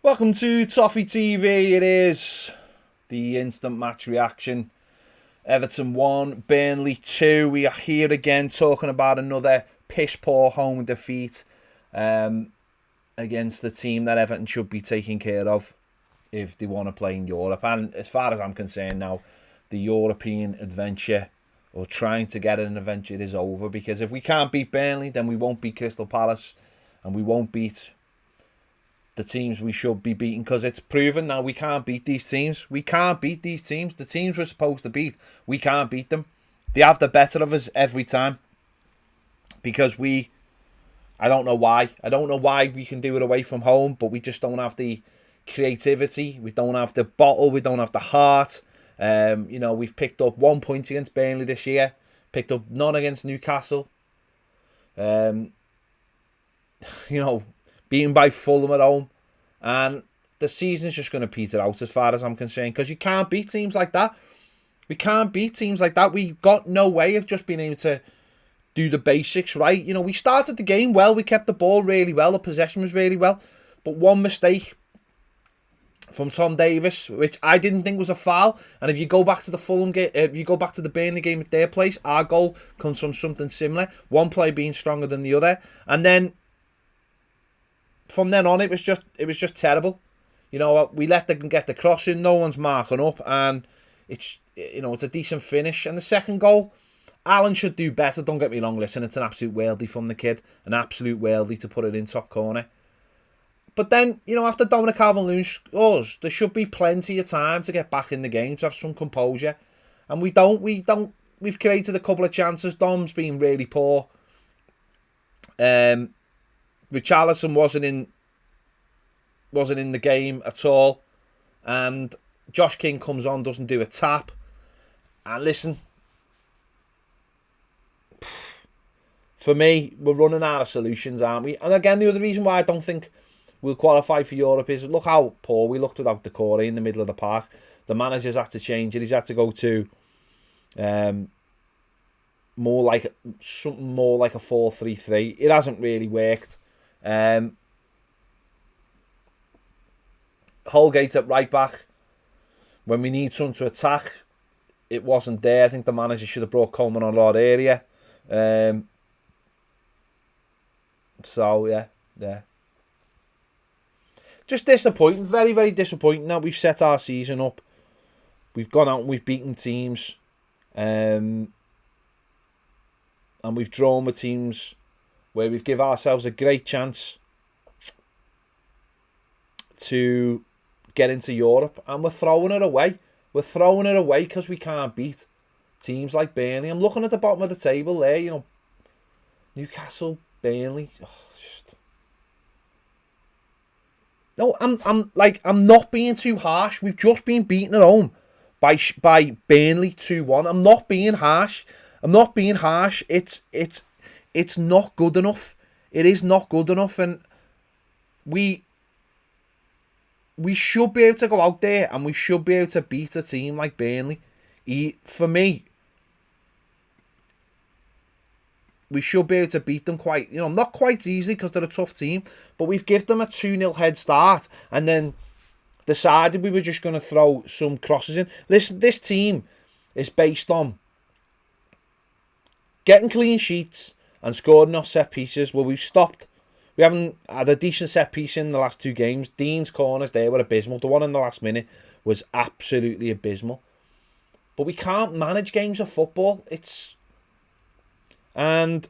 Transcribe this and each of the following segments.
Welcome to Toffee TV. It is the instant match reaction. Everton 1, Burnley 2. We are here again talking about another piss poor home defeat against the team that Everton should be taking care of if they want to play in Europe. And as far as I'm concerned now, the European adventure, or trying to get an adventure, is over. Because if we can't beat Burnley, then we won't beat Crystal Palace and we won't beat the teams we should be beating, because it's proven now we can't beat these teams. We can't beat these teams. The teams we're supposed to beat, we can't beat them. They have the better of us every time. Because I don't know why. I don't know why we can do it away from home, but we just don't have the creativity. We don't have the bottle. We don't have the heart. We've picked up 1 point against Burnley this year. Picked up none against Newcastle. Beaten by Fulham at home, and the season's just going to peter out as far as I'm concerned, because you can't beat teams like that. We can't beat teams like that. We've got no way of just being able to do the basics right. We started the game well. We kept the ball really well. The possession was really well. But one mistake from Tom Davies, which I didn't think was a foul. And if you go back to the Fulham game, if you go back to the Burnley game at their place, our goal comes from something similar. One play being stronger than the other. And then from then on, it was just terrible. We let them get the cross in. No one's marking up, and it's a decent finish. And the second goal, Alan should do better. Don't get me wrong. Listen, it's an absolute worldie from the kid, an absolute worldie to put it in top corner. But then, after Dominic Calvert-Lewin scores, there should be plenty of time to get back in the game, to have some composure, and we don't. We've created a couple of chances. Dom's been really poor. Richarlison wasn't in the game at all, and Josh King comes on, doesn't do a tap. And listen, for me, we're running out of solutions, aren't we? And again, the other reason why I don't think we'll qualify for Europe is, look how poor we looked without Decore in the middle of the park. The manager's had to change it. He's had to go to something more like a 4-3-3. It hasn't really worked. Holgate at right back, when we need someone to attack, it wasn't there. I think the manager should have brought Coleman on a lot earlier. Just disappointing, very, very disappointing that we've set our season up. We've gone out and we've beaten teams, and we've drawn with teams where we've given ourselves a great chance to get into Europe, and we're throwing it away. We're throwing it away because we can't beat teams like Burnley. I'm looking at the bottom of the table there, Newcastle, Burnley. No, I'm not being too harsh. We've just been beaten at home by Burnley 2-1. I'm not being harsh. It's not good enough. It is not good enough, and we should be able to go out there and we should be able to beat a team like Burnley. For me, we should be able to beat them quite, not quite easily, because they're a tough team, but we've given them a 2-0 head start and then decided we were just going to throw some crosses in. Listen, this team is based on getting clean sheets and scoring off set pieces. Well, we've stopped. We haven't had a decent set piece in the last 2 games. Dean's corners there were abysmal. The one in the last minute was absolutely abysmal. But we can't manage games of football. And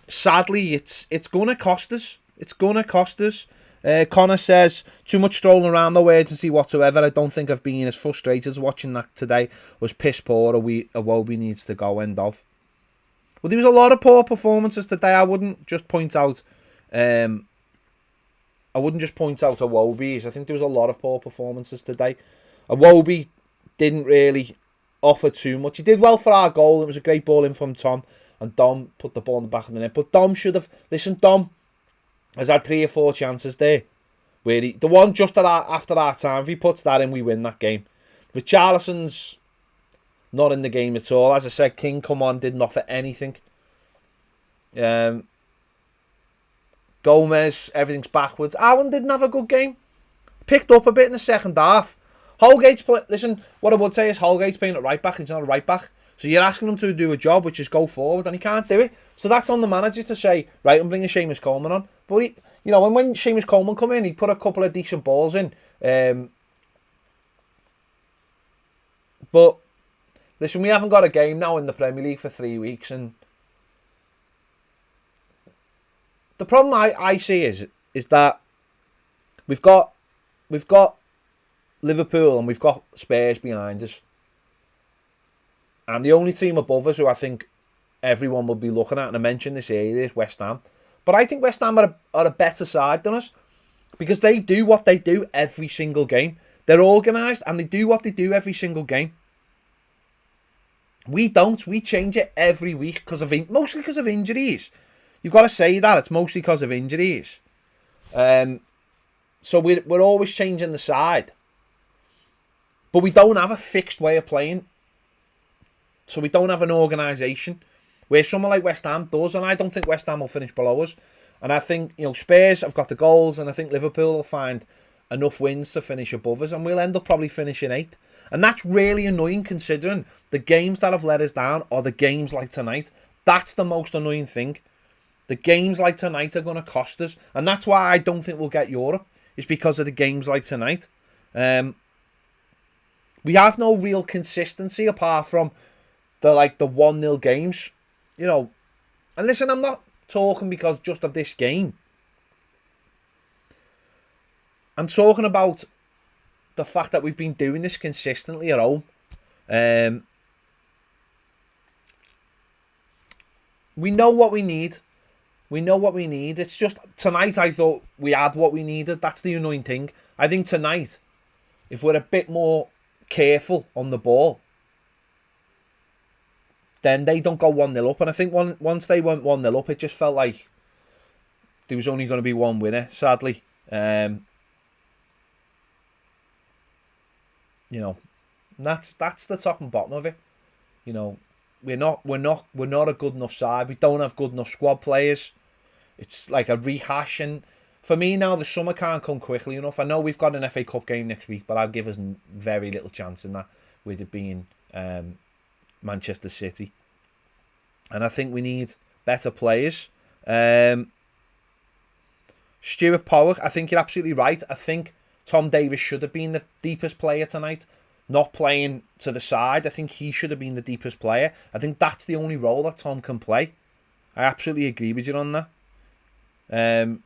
sadly, it's going to cost us. It's going to cost us. Connor says, too much strolling around, no urgency whatsoever. I don't think I've been as frustrated watching that today. Was piss poor. Iwobi needs to go, end of. Well, there was a lot of poor performances today. I wouldn't just point out Iwobi's. I think there was a lot of poor performances today. Iwobi didn't really offer too much. He did well for our goal. It was a great ball in from Tom, and Dom put the ball in the back of the net. But Dom should have... Listen, Dom has had 3 or 4 chances there. Where the one just after our time, if he puts that in, we win that game. Richarlison's not in the game at all. As I said, King come on, didn't offer anything. Gomez, everything's backwards. Allen didn't have a good game. Picked up a bit in the second half. Holgate's listen, what I would say is Holgate's playing at right back. He's not a right back. So you're asking him to do a job, which is go forward, and he can't do it. So that's on the manager to say, right, I'm bringing Seamus Coleman on. But, when Seamus Coleman come in, he put a couple of decent balls in. But, listen, we haven't got a game now in the Premier League for 3 weeks, and the problem I see is that we've got Liverpool and we've got Spurs behind us. And the only team above us who I think everyone will be looking at, and I mentioned this earlier, is West Ham. But I think West Ham are a better side than us because they do what they do every single game. They're organised and they do what they do every single game. We don't. We change it every week mostly because of injuries. You've got to say that. It's mostly because of injuries. So we're always changing the side. But we don't have a fixed way of playing. So we don't have an organisation. Where someone like West Ham does. And I don't think West Ham will finish below us. And I think, Spurs have got the goals. And I think Liverpool will find enough wins to finish above us. And we'll end up probably finishing 8th. And that's really annoying considering the games that have let us down are the games like tonight. That's the most annoying thing. The games like tonight are going to cost us. And that's why I don't think we'll get Europe. It's because of the games like tonight. We have no real consistency apart from the 1-0 games. And listen, I'm not talking because just of this game. I'm talking about the fact that we've been doing this consistently at home. We know what we need. It's just tonight I thought we had what we needed. That's the annoying thing. I think tonight, if we're a bit more careful on the ball, then they don't go 1-0 up. And I think once they went 1-0 up, it just felt like there was only going to be one winner, sadly. That's the top and bottom of it. We're not a good enough side. We don't have good enough squad players. It's like a rehash, and for me now the summer can't come quickly enough. I know we've got an FA Cup game next week, but I'll give us very little chance in that, with it being Manchester City. And I think we need better players. Stuart Pollock, I think you're absolutely right. I think Tom Davies should have been the deepest player tonight, not playing to the side. I think he should have been the deepest player. I think that's the only role that Tom can play. I absolutely agree with you on that. I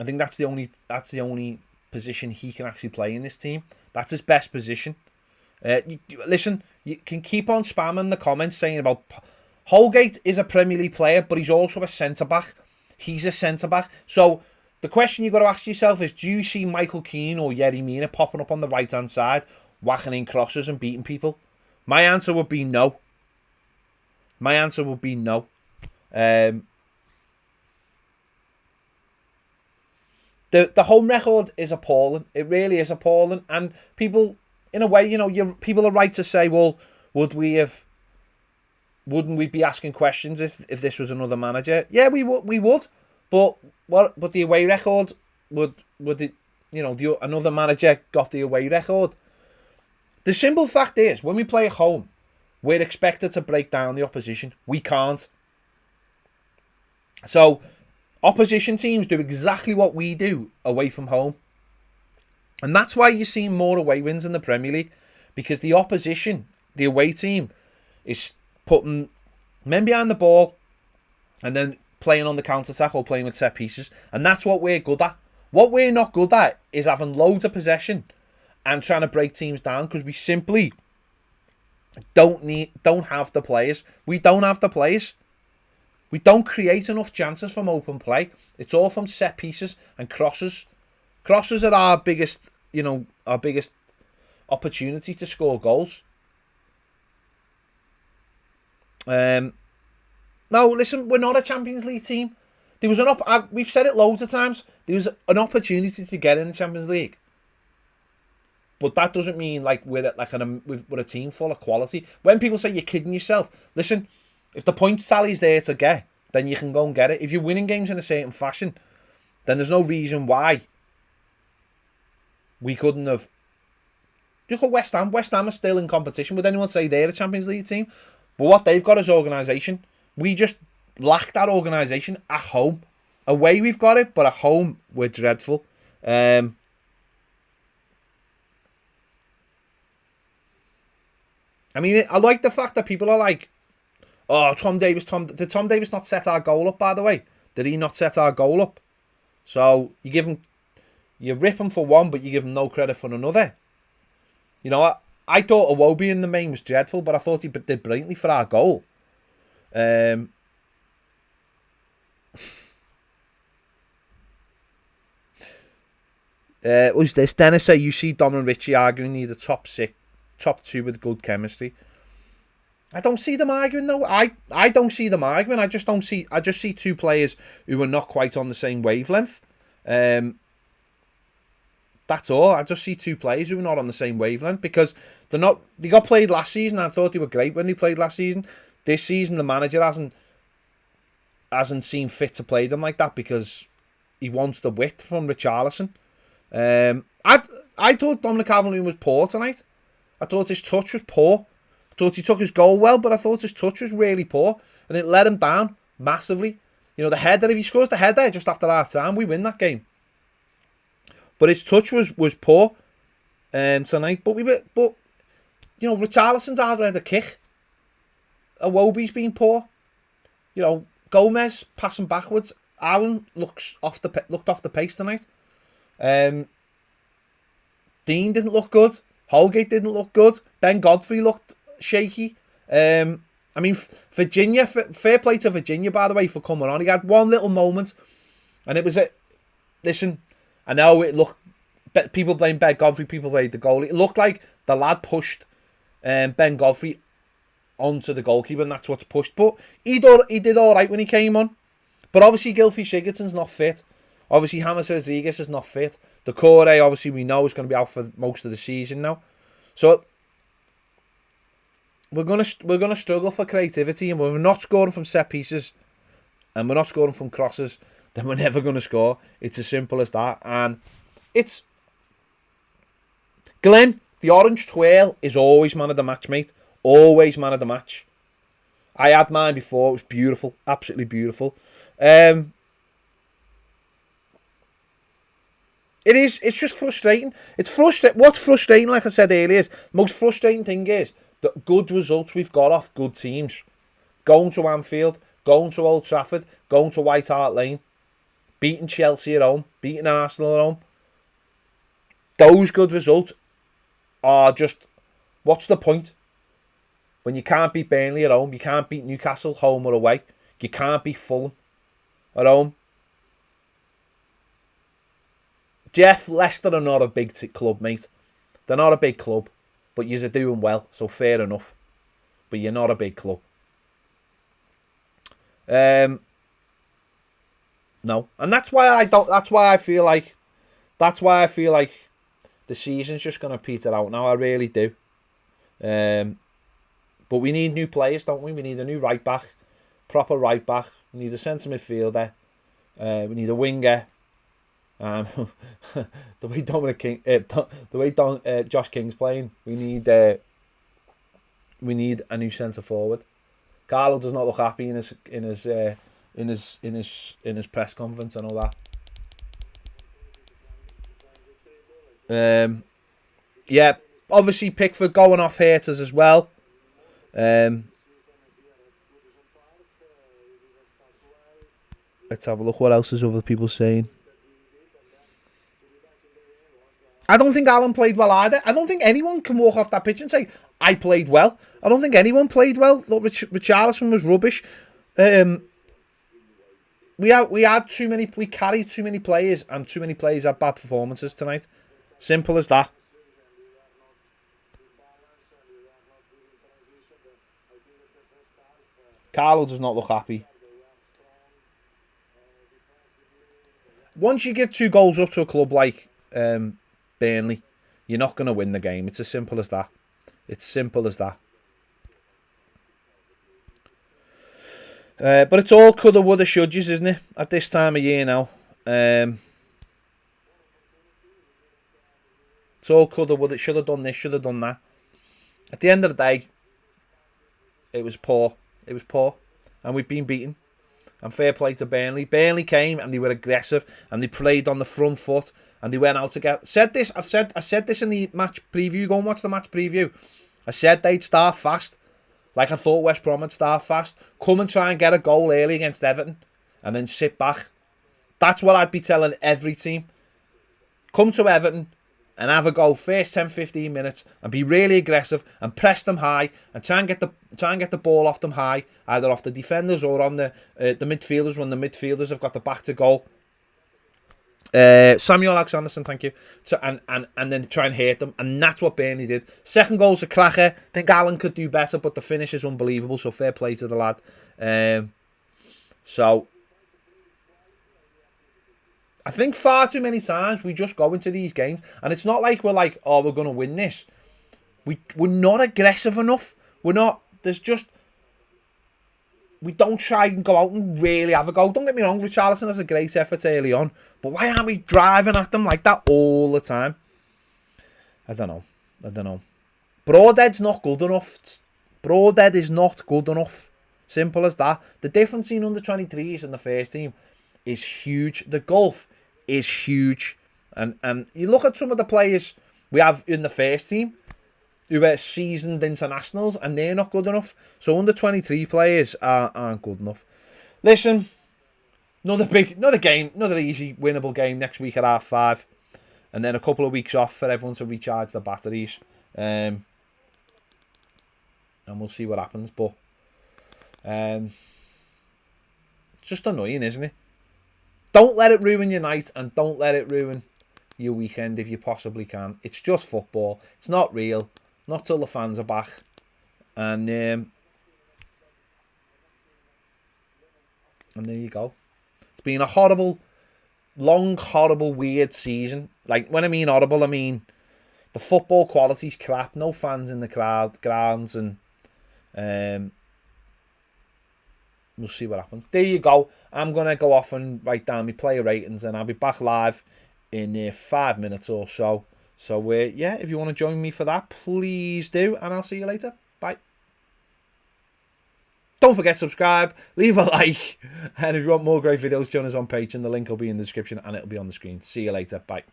think that's the only position he can actually play in this team. That's his best position. Listen, you can keep on spamming the comments saying about Holgate is a Premier League player, but he's also a centre-back. He's a centre-back. So the question you've got to ask yourself is, do you see Michael Keane or Yerry Mina popping up on the right-hand side, whacking in crosses and beating people? My answer would be no. The home record is appalling. It really is appalling. And people, in a way, people are right to say, well, wouldn't we be asking questions if this was another manager? Yeah, we would. But the away record would it? Another manager got the away record. The simple fact is, when we play at home, we're expected to break down the opposition. We can't. So opposition teams do exactly what we do away from home. And that's why you're seeing more away wins in the Premier League. Because the opposition, the away team, is putting men behind the ball and then playing on the counter-attack or playing with set pieces. And that's what we're good at. What we're not good at is having loads of possession and trying to break teams down, because we simply don't have the players. We don't have the players. We don't create enough chances from open play. It's all from set pieces and crosses. Crosses are our biggest opportunity to score goals. No, listen, we're not a Champions League team. There was we've said it loads of times. There was an opportunity to get in the Champions League, but that doesn't mean we're a team full of quality. When people say you're kidding yourself, listen. If the points tally's there to get, then you can go and get it. If you're winning games in a certain fashion, then there's no reason why we couldn't have. Look at West Ham. West Ham are still in competition. Would anyone say they're a Champions League team? But what they've got is organisation. We just lack that organisation at home. Away we've got it, but at home we're dreadful. I mean, I like the fact that people are like, oh, did Tom Davis not set our goal up, by the way? Did he not set our goal up? So you rip him for one, but you give him no credit for another. You know, I thought Iwobi in the main was dreadful, but I thought he did brilliantly for our goal. Who's this? Dennis say you see Dom and Richie arguing near the top two with good chemistry. I don't see them arguing though. I don't see them arguing. I just see two players who are not quite on the same wavelength. That's all. I just see two players who are not on the same wavelength because they're not. They got played last season. I thought they were great when they played last season. This season, the manager hasn't seen fit to play them like that because he wants the width from Richarlison. I thought Dominic Calvert-Lewin was poor tonight. I thought his touch was poor. I thought he took his goal well, but I thought his touch was really poor, and it let him down massively. You know, the header. If he scores the header just after half time, we win that game. But his touch was poor tonight. But you know, Richarlison's hardly had a kick. Iwobi's been poor. You know, Gomez passing backwards. Allen looked off the pace tonight. Dean didn't look good. Holgate didn't look good. Ben Godfrey looked shaky. I mean, Virginia, fair play to Virginia, by the way, for coming on. He had one little moment, and it was listen, I know it looked, people blame Ben Godfrey, people blame the goal. It looked like the lad pushed Ben Godfrey onto the goalkeeper, and that's what's pushed. But he did all right when he came on. But obviously, Gylfi Sigurdsson's not fit. Obviously, James Rodriguez is not fit. The Core, obviously, we know is going to be out for most of the season now. So we're gonna struggle for creativity, and we're not scoring from set pieces, and we're not scoring from crosses. Then we're never going to score. It's as simple as that. And it's Glenn, the orange twirl is always man of the match, mate. Always man of the match. I had mine before. It was beautiful, absolutely beautiful. It is. It's just frustrating. It's frustrating. What's frustrating, like I said earlier, is the most frustrating thing is the good results we've got off good teams. Going to Anfield, going to Old Trafford, going to White Hart Lane, beating Chelsea at home, beating Arsenal at home. Those good results are just, what's the point? When you can't beat Burnley at home, you can't beat Newcastle home or away, you can't beat Fulham at home. Jeff, Leicester are not a big club, mate. They're not a big club, but you're doing well, so fair enough. But you're not a big club. No, and that's why I don't. That's why I feel like the season's just gonna peter out now. I really do. But we need new players, don't we? We need a new right back, proper right back. We need a centre midfielder. We need a winger. The way Josh King's playing, we need a new centre forward. Carlo does not look happy in his press conference. I know that. Yeah, obviously Pickford going off haters as well. Let's have a look. What else is other people saying? I don't think Alan played well either. I don't think anyone can walk off that pitch and say, I played well. I don't think anyone played well. Look, Richarlison was rubbish. We carried too many players, and too many players had bad performances tonight. Simple as that. Carlo does not look happy. Once you get 2 goals up to a club like Burnley, you're not going to win the game. It's as simple as that. It's simple as that. But it's all coulda, woulda, shouldas, isn't it? At this time of year now. It's all coulda, woulda, should have done this, should have done that. At the end of the day, it was poor. It was poor. And we've been beaten. And fair play to Burnley. Burnley came and they were aggressive and they played on the front foot and they went out to get. I said this in the match preview. Go and watch the match preview. I said they'd start fast. Like I thought West Brom would start fast. Come and try and get a goal early against Everton. And then sit back. That's what I'd be telling every team. Come to Everton and have a go first 10-15 minutes and be really aggressive and press them high and try and get the ball off them high, either off the defenders or on the midfielders when the midfielders have got the back to goal. Samuel Alexanderson, thank you. And then try and hurt them, and that's what Burnley did. Second goal's a cracker. I think Alan could do better, but the finish is unbelievable. So fair play to the lad. So I think far too many times we just go into these games and it's not like we're like, oh, we're going to win this. We're not aggressive enough. We don't try and go out and really have a go. Don't get me wrong, Richarlison has a great effort early on, but why aren't we driving at them like that all the time? I don't know. Broadhead's not good enough. Broadhead is not good enough. Simple as that. The difference in under 23s and the first team is huge. The gulf is huge. And you look at some of the players we have in the first team who are seasoned internationals and they're not good enough. So under 23 players aren't good enough. Listen, another easy winnable game next week at 5:30. And then a couple of weeks off for everyone to recharge their batteries. And we'll see what happens. But it's just annoying, isn't it? Don't let it ruin your night and don't let it ruin your weekend if you possibly can. It's just football. It's not real. Not till the fans are back. And there you go. It's been a horrible, weird season. Like, when I mean horrible, I mean the football quality's crap. No fans in the grounds, and we'll see what happens. There you go. I'm going to go off and write down my player ratings and I'll be back live in 5 minutes or so. So, yeah, if you want to join me for that, please do. And I'll see you later. Bye. Don't forget to subscribe, leave a like. And if you want more great videos, join us on Patreon. The link will be in the description and it'll be on the screen. See you later. Bye.